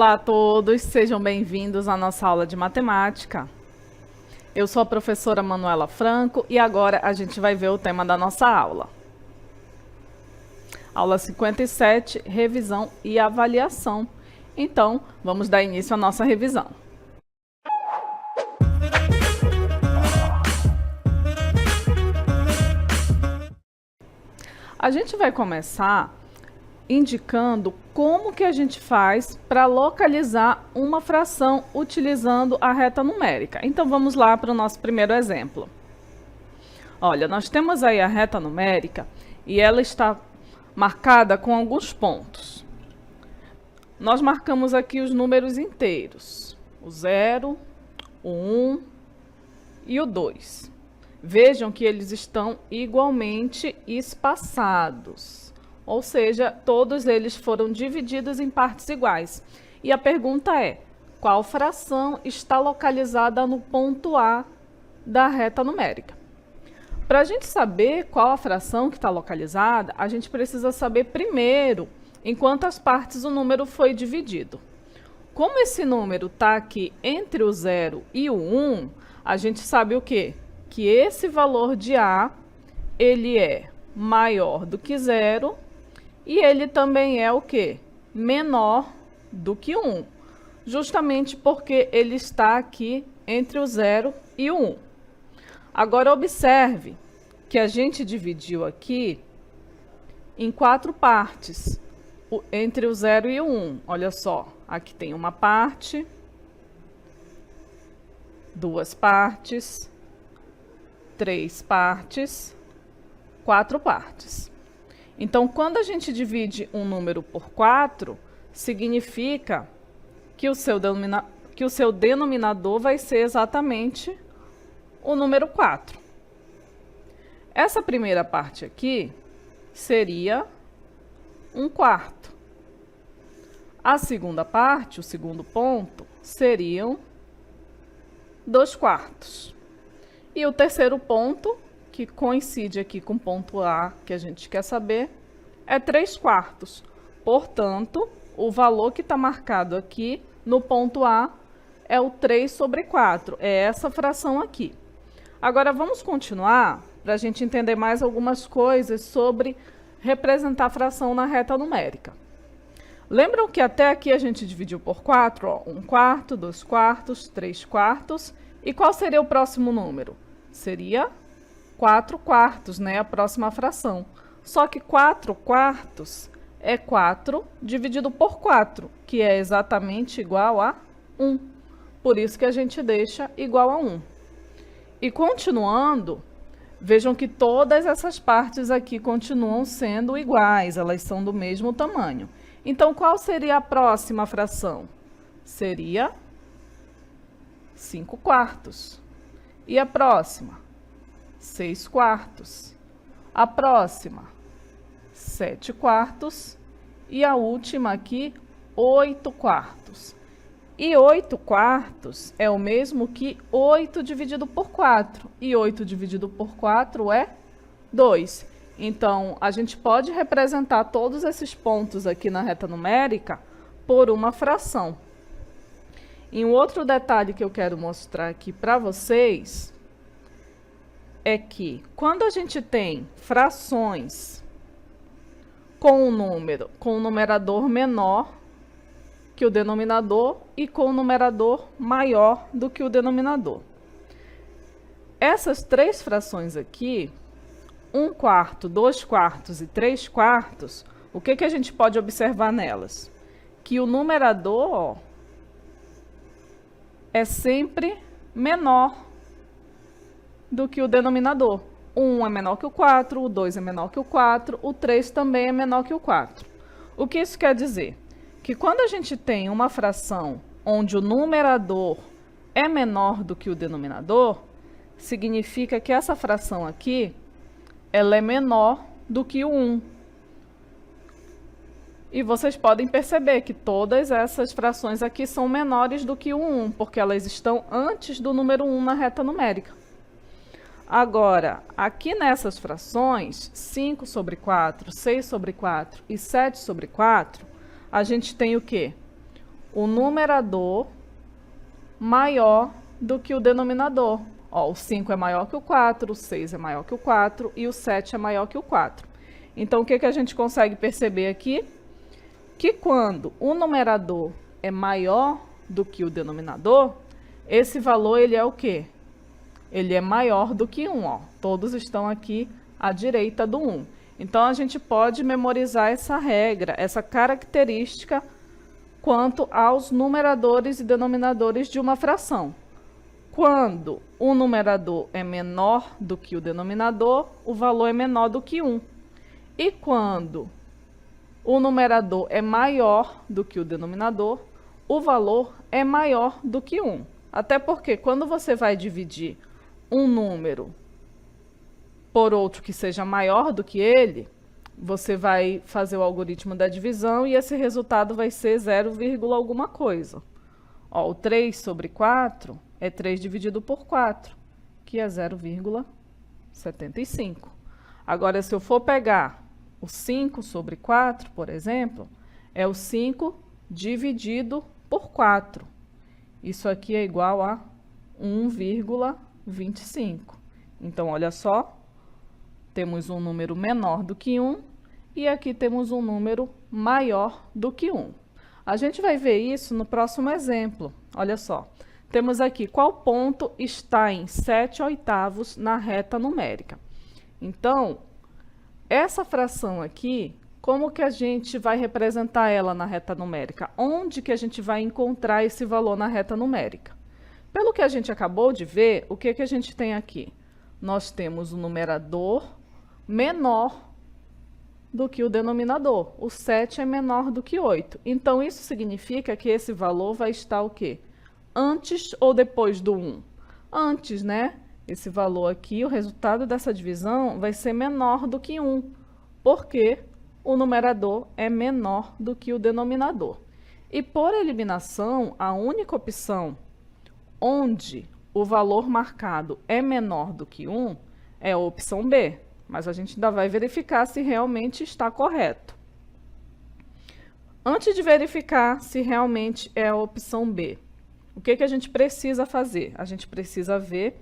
Olá a todos, sejam bem-vindos à nossa aula de matemática. Eu sou a professora Manuela Franco e agora a gente vai ver o tema da nossa aula. Aula 57, revisão e avaliação. Então, vamos dar início à nossa revisão. A gente vai começar indicando como que a gente faz para localizar uma fração utilizando a reta numérica. Então, vamos lá para o nosso primeiro exemplo. Olha, nós temos aí a reta numérica e ela está marcada com alguns pontos. Nós marcamos aqui os números inteiros, o 0, o 1 e o 2. Vejam que eles estão igualmente espaçados. Ou seja, todos eles foram divididos em partes iguais. E a pergunta é, qual fração está localizada no ponto A da reta numérica? Para a gente saber qual a fração que está localizada, a gente precisa saber primeiro em quantas partes o número foi dividido. Como esse número está aqui entre o 0 e o 1, a gente sabe o quê? Que esse valor de A, ele é maior do que 0, e ele também é o quê? Menor do que 1, justamente porque ele está aqui entre o 0 e o 1. Agora, observe que a gente dividiu aqui em 4 partes, entre o 0 e o 1. Olha só, aqui tem uma parte, 2 partes, 3 partes, 4 partes. Então, quando a gente divide um número por 4, significa que o seu denominador vai ser exatamente o número 4. Essa primeira parte aqui seria 1/4. A segunda parte, o segundo ponto, seriam 2/4. E o terceiro ponto, que coincide aqui com o ponto A, que a gente quer saber, é 3/4. Portanto, o valor que está marcado aqui no ponto A é o 3/4. É essa fração aqui. Agora, vamos continuar para a gente entender mais algumas coisas sobre representar a fração na reta numérica. Lembram que até aqui a gente dividiu por 4? 1/4, 2/4, 3/4. E qual seria o próximo número? Seria 4/4, né? A próxima fração. Só que 4/4 é 4 dividido por 4, que é exatamente igual a 1. Por isso que a gente deixa igual a 1. E continuando, vejam que todas essas partes aqui continuam sendo iguais, elas são do mesmo tamanho. Então, qual seria a próxima fração? Seria 5/4. E a próxima? 6/4. A próxima? 7/4. E a última aqui, 8/4. E 8/4 é o mesmo que 8 dividido por 4. E 8 dividido por 4 é 2. Então, a gente pode representar todos esses pontos aqui na reta numérica por uma fração. E um outro detalhe que eu quero mostrar aqui para vocês é que quando a gente tem frações com um numerador menor que o denominador e com um numerador maior do que o denominador. Essas 3 frações aqui, 1/4, 2/4 e 3/4, o que a gente pode observar nelas? Que o numerador, ó, é sempre menor do que o denominador. O 1 é menor que o 4, o 2 é menor que o 4, o 3 também é menor que o 4. O que isso quer dizer? Que quando a gente tem uma fração onde o numerador é menor do que o denominador, significa que essa fração aqui, ela é menor do que o 1. E vocês podem perceber que todas essas frações aqui são menores do que o 1, porque elas estão antes do número 1 na reta numérica. Agora, aqui nessas frações, 5/4, 6/4 e 7/4, a gente tem o quê? o numerador maior do que o denominador. Ó, o 5 é maior que o 4, o 6 é maior que o 4 e o 7 é maior que o 4. Então, o que a gente consegue perceber aqui? Que quando o numerador é maior do que o denominador, esse valor ele é o quê? Ele é maior do que 1. Ó. Todos estão aqui à direita do 1. Então, a gente pode memorizar essa regra, essa característica quanto aos numeradores e denominadores de uma fração. Quando o numerador é menor do que o denominador, o valor é menor do que 1. E quando o numerador é maior do que o denominador, o valor é maior do que 1. Até porque quando você vai dividir um número por outro que seja maior do que ele, você vai fazer o algoritmo da divisão e esse resultado vai ser 0, alguma coisa. Ó, o 3 sobre 4 é 3 dividido por 4, que é 0,75. Agora, se eu for pegar o 5 sobre 4, por exemplo, é o 5 dividido por 4. Isso aqui é igual a 1,25. Então, olha só, temos um número menor do que 1 e aqui temos um número maior do que 1. A gente vai ver isso no próximo exemplo. Olha só, temos aqui qual ponto está em 7/8 na reta numérica. Então, essa fração aqui, como que a gente vai representar ela na reta numérica? Onde que a gente vai encontrar esse valor na reta numérica? Pelo que a gente acabou de ver, o que a gente tem aqui? Nós temos o numerador menor do que o denominador. O 7 é menor do que 8. Então, isso significa que esse valor vai estar o quê? Antes ou depois do 1? Antes, né? Esse valor aqui, o resultado dessa divisão vai ser menor do que 1, porque o numerador é menor do que o denominador. E por eliminação, a única opção onde o valor marcado é menor do que 1 é a opção B, mas a gente ainda vai verificar se realmente está correto. Antes de verificar se realmente é a opção B, o que a gente precisa fazer? A gente precisa ver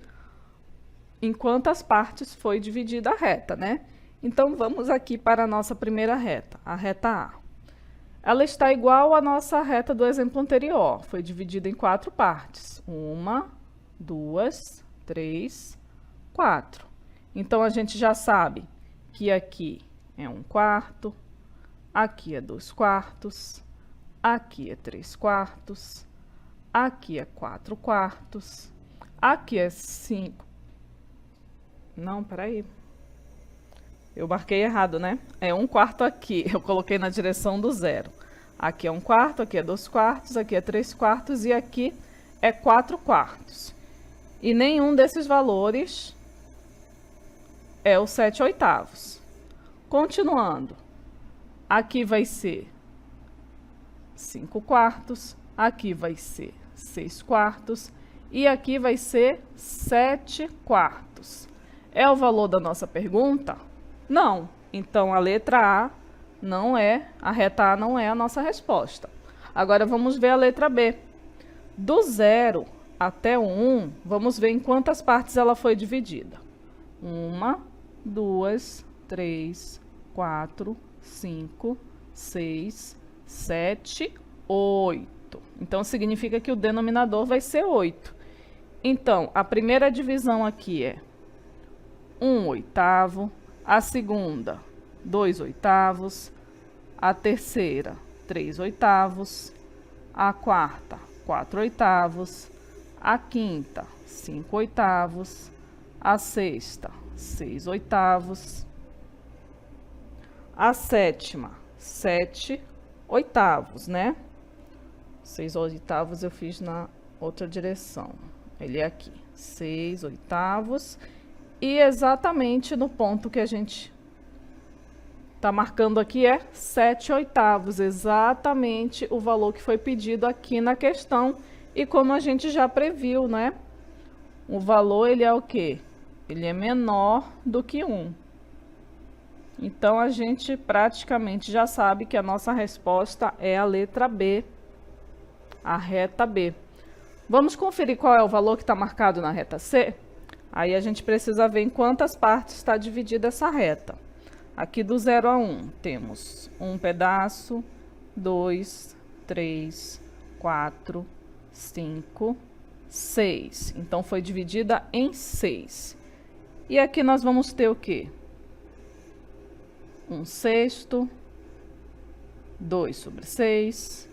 em quantas partes foi dividida a reta, né? Então, vamos aqui para a nossa primeira reta, a reta A. Ela está igual à nossa reta do exemplo anterior, foi dividida em 4 partes. 1, 2, 3, 4. Então, a gente já sabe que aqui é 1/4, aqui é 2/4, aqui é 3/4, aqui é 4/4, aqui é 5. Não, peraí. Eu marquei errado, né? É 1/4 aqui, eu coloquei na direção do 0. Aqui é 1/4, aqui é 2/4, aqui é 3/4 e aqui é 4/4. E nenhum desses valores é o 7/8. Continuando, aqui vai ser 5/4, aqui vai ser 6/4 e aqui vai ser 7/4. É o valor da nossa pergunta? Não. Então, a letra A não é, a reta A não é a nossa resposta. Agora, vamos ver a letra B. Do 0 até o 1, vamos ver em quantas partes ela foi dividida. 1, 2, 3, 4, 5, 6, 7, 8. Então, significa que o denominador vai ser 8. Então, a primeira divisão aqui é 1/8, a segunda, 2/8, a terceira, 3/8, a quarta, 4/8, a quinta, 5/8, a sexta, 6/8, a sétima, 7/8, né? 6/8 eu fiz na outra direção. Ele é aqui, 6/8. E exatamente no ponto que a gente está marcando aqui é 7/8, exatamente o valor que foi pedido aqui na questão. E como a gente já previu, né? O valor, ele é o quê? Ele é menor do que 1. Então, a gente praticamente já sabe que a nossa resposta é a letra B, a reta B. Vamos conferir qual é o valor que está marcado na reta C? Aí a gente precisa ver em quantas partes está dividida essa reta. Aqui do 0 a 1, temos um pedaço, 2, 3, 4, 5, 6. Então, foi dividida em 6. E aqui nós vamos ter o quê? 1/6, 2/6,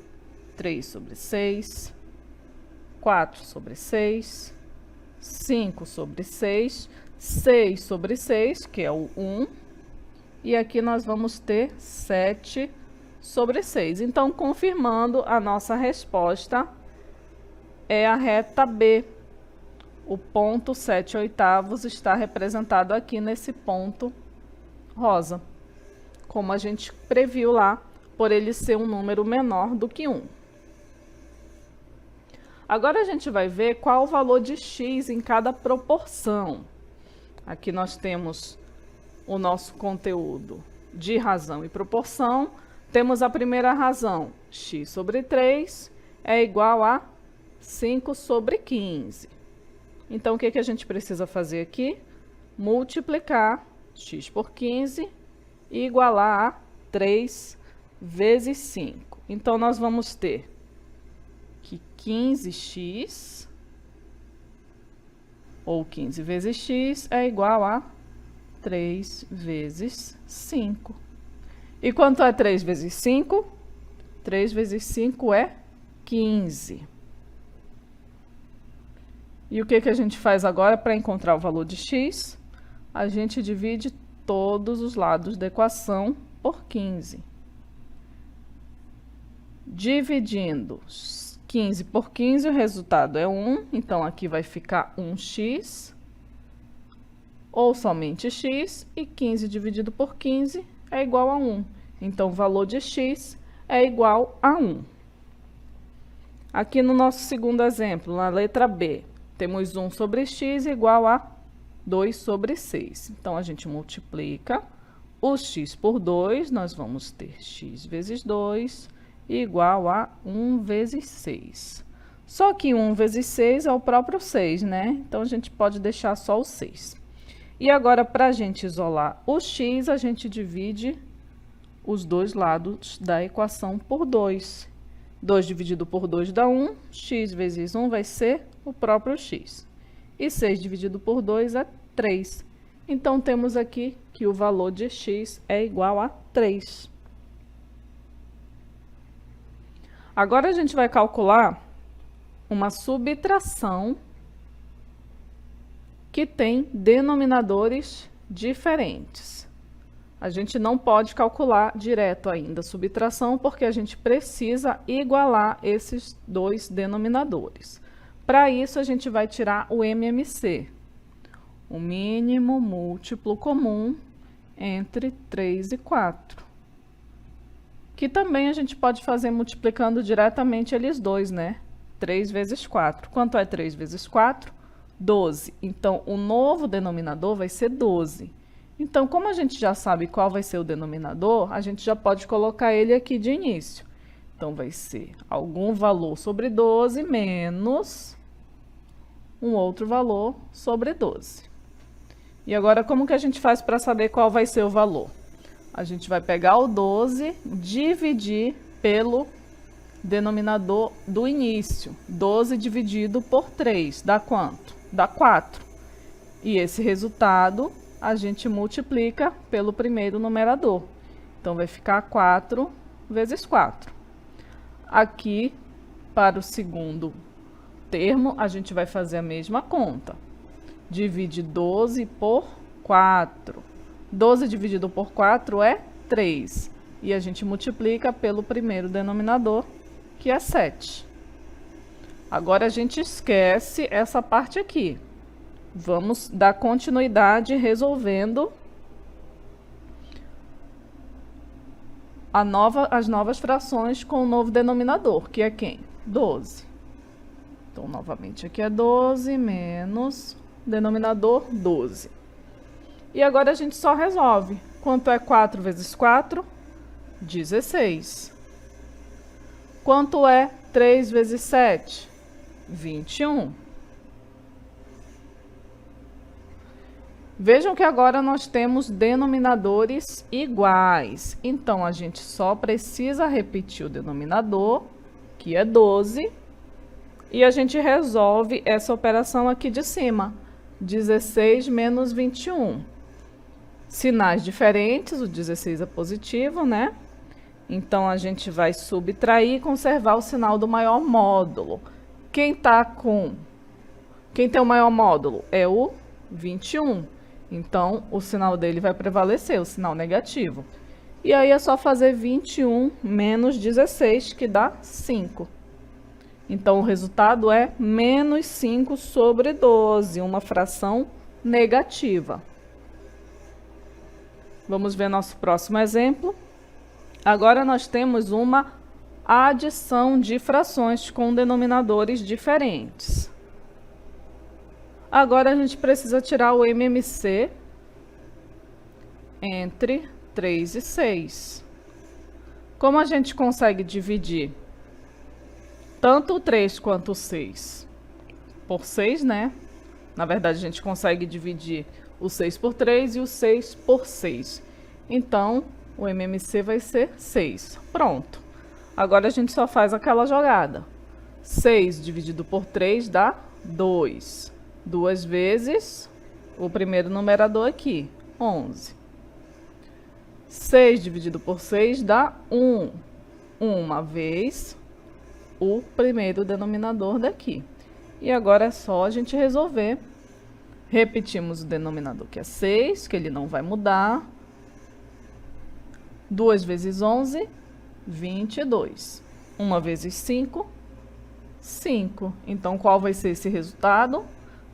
3/6, 4/6, 5/6, 6/6, que é o 1. E aqui nós vamos ter 7/6. Então, confirmando, a nossa resposta é a reta B. O ponto 7/8 está representado aqui nesse ponto rosa, como a gente previu lá, por ele ser um número menor do que 1. Agora a gente vai ver qual o valor de x em cada proporção. Aqui nós temos o nosso conteúdo de razão e proporção. Temos a primeira razão, x/3 é igual a 5/15. Então, o que a gente precisa fazer aqui? Multiplicar x por 15 e igualar a 3 vezes 5. Então, nós vamos ter que 15x, ou 15 vezes x, é igual a 3 vezes 5. E quanto é 3 vezes 5? 3 vezes 5 é 15. E o que a gente faz agora para encontrar o valor de x? A gente divide todos os lados da equação por 15. Dividindo 15 por 15, o resultado é 1. Então, aqui vai ficar 1x, ou somente x, e 15 dividido por 15 é igual a 1. Então, o valor de x é igual a 1. Aqui no nosso segundo exemplo, na letra B, temos 1/x igual a 2/6. Então, a gente multiplica o x por 2, nós vamos ter x vezes 2 igual a 1 vezes 6. Só que 1 vezes 6 é o próprio 6, né? Então, a gente pode deixar só o 6. E agora, para a gente isolar o x, a gente divide os dois lados da equação por 2. 2 dividido por 2 dá 1, x vezes 1 vai ser o próprio x. E 6 dividido por 2 é 3. Então, temos aqui que o valor de x é igual a 3. Agora, a gente vai calcular uma subtração que tem denominadores diferentes. A gente não pode calcular direto ainda a subtração, porque a gente precisa igualar esses dois denominadores. Para isso, a gente vai tirar o MMC, o mínimo múltiplo comum entre 3 e 4. Que também a gente pode fazer multiplicando diretamente eles dois, né? 3 vezes 4. Quanto é 3 vezes 4? 12. Então, o novo denominador vai ser 12. Então, como a gente já sabe qual vai ser o denominador, a gente já pode colocar ele aqui de início. Então, vai ser algum valor sobre 12 menos um outro valor sobre 12. E agora, como que a gente faz para saber qual vai ser o valor? A gente vai pegar o 12, dividir pelo denominador do início. 12 dividido por 3, dá quanto? Dá 4. E esse resultado a gente multiplica pelo primeiro numerador. Então, vai ficar 4 vezes 4. Aqui, para o segundo termo, a gente vai fazer a mesma conta. Divide 12 por 4. 12 dividido por 4 é 3. E a gente multiplica pelo primeiro denominador, que é 7. Agora, a gente esquece essa parte aqui. Vamos dar continuidade resolvendo as novas frações com o novo denominador, que é quem? 12. Então, novamente, aqui é 12 menos denominador 12. E agora a gente só resolve. Quanto é 4 vezes 4? 16. Quanto é 3 vezes 7? 21. Vejam que agora nós temos denominadores iguais. Então, a gente só precisa repetir o denominador, que é 12, e a gente resolve essa operação aqui de cima. 16 menos 21. Sinais diferentes, o 16 é positivo, né? Então, a gente vai subtrair e conservar o sinal do maior módulo. Quem tem o maior módulo? É o 21. Então, o sinal dele vai prevalecer, o sinal negativo. E aí é só fazer 21 menos 16, que dá 5. Então, o resultado é menos 5 sobre 12, uma fração negativa. Vamos ver nosso próximo exemplo. Agora, nós temos uma adição de frações com denominadores diferentes. Agora, a gente precisa tirar o MMC entre 3 e 6. Como a gente consegue dividir tanto o 3 quanto o 6 por 6, né? Na verdade, a gente consegue dividir o 6 por 3 e o 6 por 6. Então, o MMC vai ser 6. Pronto. Agora, a gente só faz aquela jogada. 6 dividido por 3 dá 2. 2 vezes o primeiro numerador aqui, 11. 6 dividido por 6 dá 1. Uma vez o primeiro denominador daqui. E agora é só a gente resolver. Repetimos o denominador, que é 6, que ele não vai mudar. 2 vezes 11, 22. 1 vezes 5, 5. Então, qual vai ser esse resultado?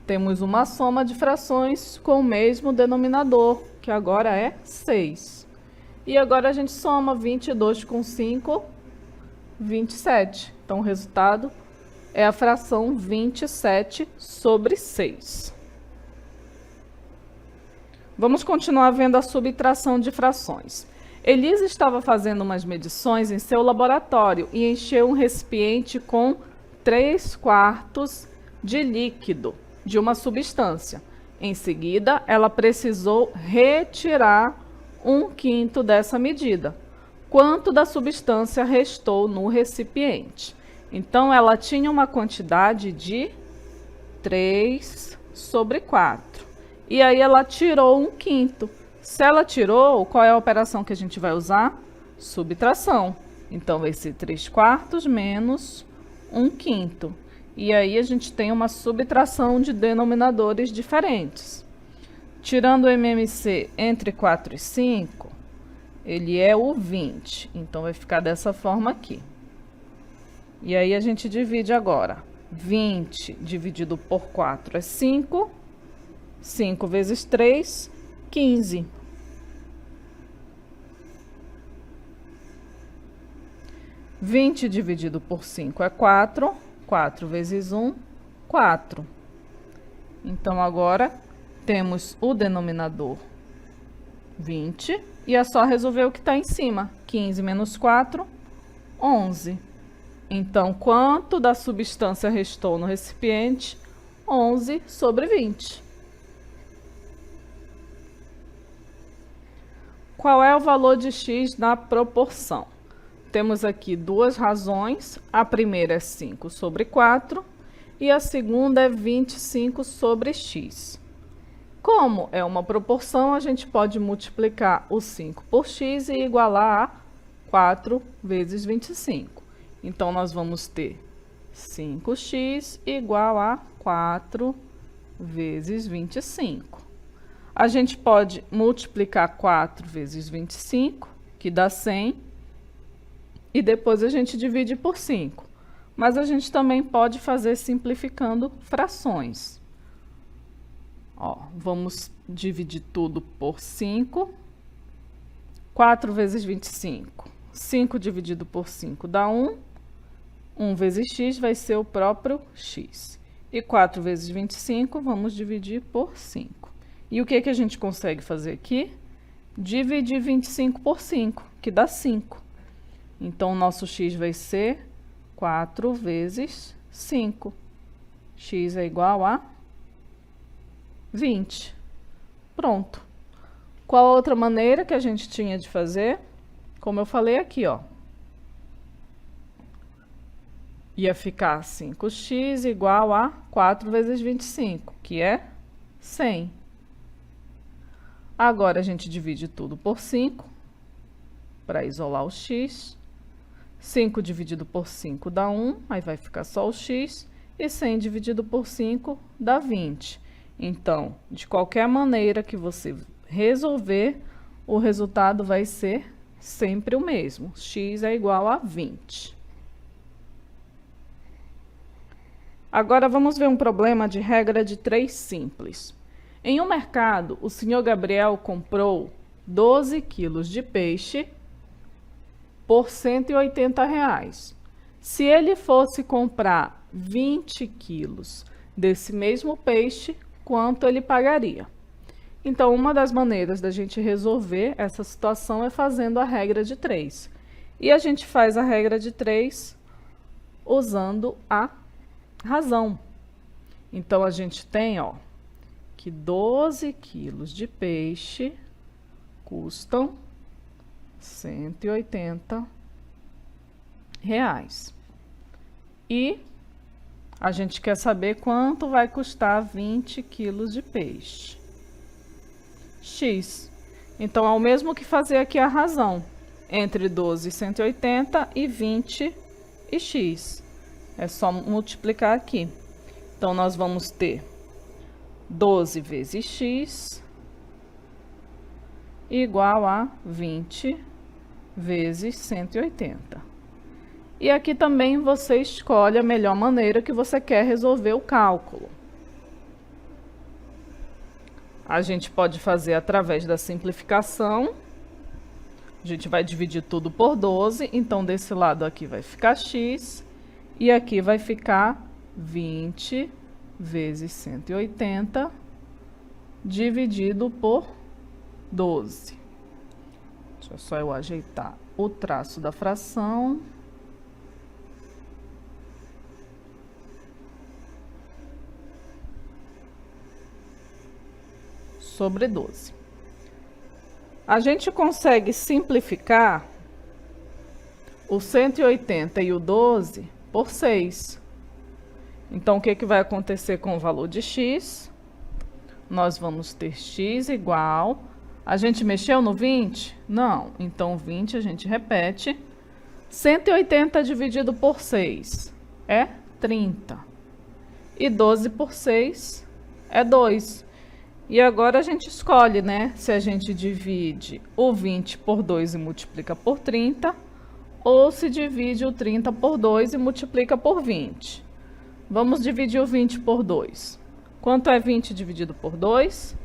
Temos uma soma de frações com o mesmo denominador, que agora é 6. E agora a gente soma 22 com 5, 27. Então, o resultado é a fração 27 sobre 6. Vamos continuar vendo a subtração de frações. Elisa estava fazendo umas medições em seu laboratório e encheu um recipiente com 3/4 de líquido de uma substância. Em seguida, ela precisou retirar 1/5 dessa medida. Quanto da substância restou no recipiente? Então, ela tinha uma quantidade de 3/4. E aí, ela tirou 1/5. Se ela tirou, qual é a operação que a gente vai usar? Subtração. Então, vai ser 3/4 menos 1/5. E aí, a gente tem uma subtração de denominadores diferentes. Tirando o MMC entre 4 e 5, ele é o 20. Então, vai ficar dessa forma aqui. E aí, a gente divide agora. 20 dividido por 4 é 5. 5 vezes 3, 15. 20 dividido por 5 é 4. 4 vezes 1, 4. Então, agora, temos o denominador 20. E é só resolver o que está em cima. 15 menos 4, 11. Então, quanto da substância restou no recipiente? 11 sobre 20. Qual é o valor de x na proporção? Temos aqui duas razões. A primeira é 5 sobre 4 e a segunda é 25 sobre x. Como é uma proporção, a gente pode multiplicar o 5 por x e igualar a 4 vezes 25. Então, nós vamos ter 5x igual a 4 vezes 25. A gente pode multiplicar 4 vezes 25, que dá 100. E depois a gente divide por 5. Mas a gente também pode fazer simplificando frações. Ó, vamos dividir tudo por 5. 4 vezes 25. 5 dividido por 5 dá 1. 1 vezes x vai ser o próprio x. E 4 vezes 25, vamos dividir por 5. E o que a gente consegue fazer aqui? Dividir 25 por 5, que dá 5. Então, o nosso x vai ser 4 vezes 5. X é igual a 20. Pronto. Qual a outra maneira que a gente tinha de fazer? Como eu falei aqui, ó. Ia ficar 5x igual a 4 vezes 25, que é 100. Agora, a gente divide tudo por 5, para isolar o x. 5 dividido por 5 dá 1, aí vai ficar só o x. E 100 dividido por 5 dá 20. Então, de qualquer maneira que você resolver, o resultado vai ser sempre o mesmo. X é igual a 20. Agora, vamos ver um problema de regra de 3 simples. Em um mercado, o senhor Gabriel comprou 12 quilos de peixe por R$ 180. Se ele fosse comprar 20 quilos desse mesmo peixe, quanto ele pagaria? Então, uma das maneiras da gente resolver essa situação é fazendo a regra de 3. E a gente faz a regra de 3 usando a razão. Então, a gente tem, ó, que 12 quilos de peixe custam R$ 180. E a gente quer saber quanto vai custar 20 quilos de peixe. X. Então, é o mesmo que fazer aqui a razão. Entre 12 e 180 e 20 e x. É só multiplicar aqui. Então, nós vamos ter 12 vezes x igual a 20 vezes 180. E aqui também você escolhe a melhor maneira que você quer resolver o cálculo. A gente pode fazer através da simplificação. A gente vai dividir tudo por 12, então desse lado aqui vai ficar x, e aqui vai ficar 20 vezes 180 dividido por 12. Deixa só eu ajeitar o traço da fração. Sobre 12. A gente consegue simplificar o 180 e o 12 por 6. Então, o que vai acontecer com o valor de x? Nós vamos ter x igual... A gente mexeu no 20? Não. Então, 20 a gente repete. 180 dividido por 6 é 30. E 12 por 6 é 2. E agora a gente escolhe, né? Se a gente divide o 20 por 2 e multiplica por 30, ou se divide o 30 por 2 e multiplica por 20. Vamos dividir o 20 por 2. Quanto é 20 dividido por 2?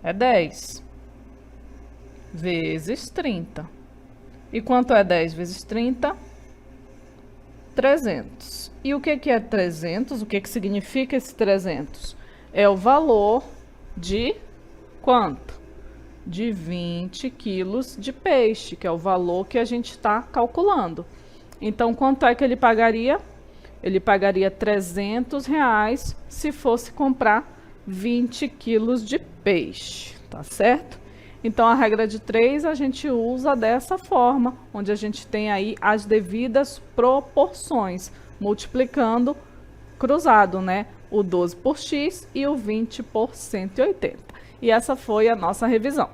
É 10. Vezes 30. E quanto é 10 vezes 30? 300. E o que é 300? O que significa esse 300? É o valor de quanto? De 20 quilos de peixe, que é o valor que a gente está calculando. Então, quanto é que ele pagaria? Ele pagaria R$ 300 se fosse comprar 20 quilos de peixe, tá certo? Então, a regra de 3 a gente usa dessa forma, onde a gente tem aí as devidas proporções, multiplicando cruzado, né? O 12 por x e o 20 por 180. E essa foi a nossa revisão.